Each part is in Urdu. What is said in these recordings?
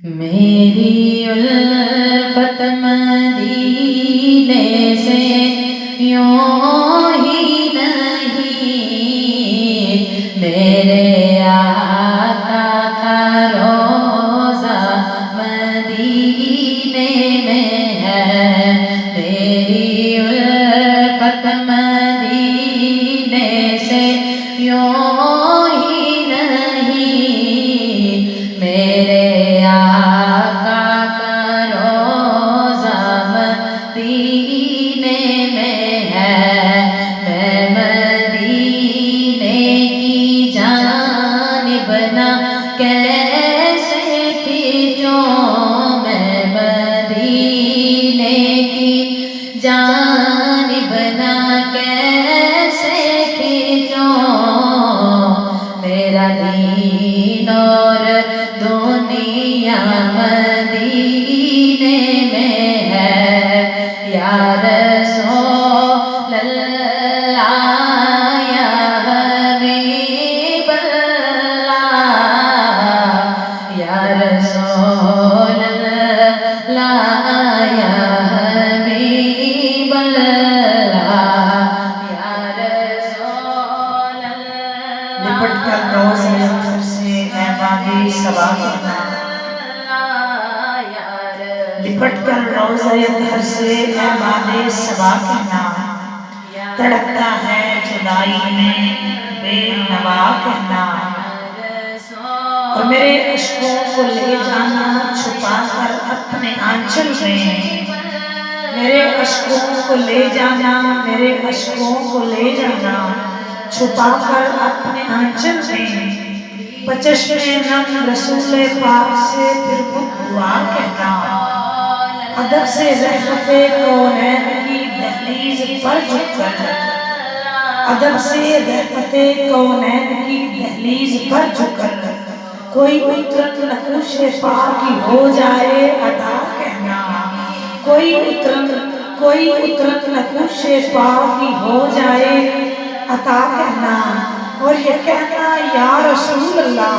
میری الفت مدینے سے یوں ہی نہیں، میرے آقا کا روضہ مدینے میں ہے۔ میری الفت مدینے سے یوں ہی نہیں، میرے آقا کا روضہ مدینے میں ہے۔ میں مدینے کی جانب نہ کیسے کھنچوں، میں مدینے کی جانب نہ کیسے کھنچوں، میرا دین اور دنیا مدینے میں ہے۔ یا رسول اللہ، یا حبیب اللہ، یا رسول اللہ، یا حبیب اللہ، یا رسول اللہ۔ لپٹ کر روضہ اطہر سے اے بادِ صبا کہنا، لپٹ کر روضہ اطہر سے اے بادِ صبا کہنا، تڑپتا ہے جدائی میں بے نوا کہنا، اور میرے اشکوں کو لے جانا چھپا کر اپنے آنچل میں، میرے اشکوں کو لے جانا، میرے اشکوں کو لے جانا چھپا کر اپنے آنچل میں، بچشم نم رسول پاک سے پھر دعا کہنا، ادب سے رحمت کونین کی دہلیز پر جھک کر، ادب سے رحمت کونین کی دہلیز پر جھک کر، کوئی اترت نقوش پا کی ہو جائے عطا کہنا، کوئی اترت نقوش پا کی ہو جائے عطا کہنا، اور یہ کہنا یا رسول اللہ،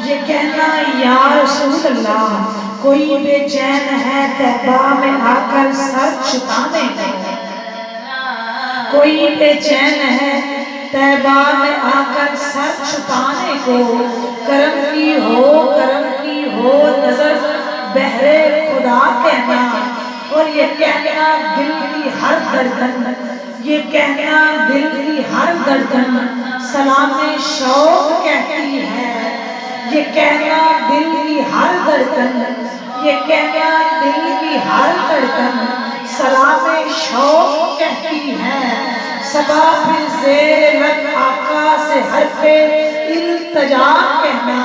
یہ کہنا یا رسول اللہ، کوئی بے چین ہے طیبہ میں آ کر سر چھپانے کو، کوئی بے چین ہے طیبہ میں آ کر سر چھپانے کو، کرم کی ہو نظر بہر خدا کہنا، اور یہ کہنا دل کی ہر دھڑکن، یہ کہنا دل کی ہر دھڑکن سلام شوق کہتی ہے، یہ کہنا دل کی ہر دھڑکن، یہ کہنا دل کی ہر دھڑکن سلام شوق کہتی ہے، صبا پھر زیر لب آقا سے حرف التجا کہنا،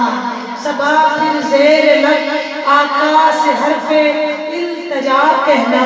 صبا پھر زیر لب آقا سے حرف التجا کہنا۔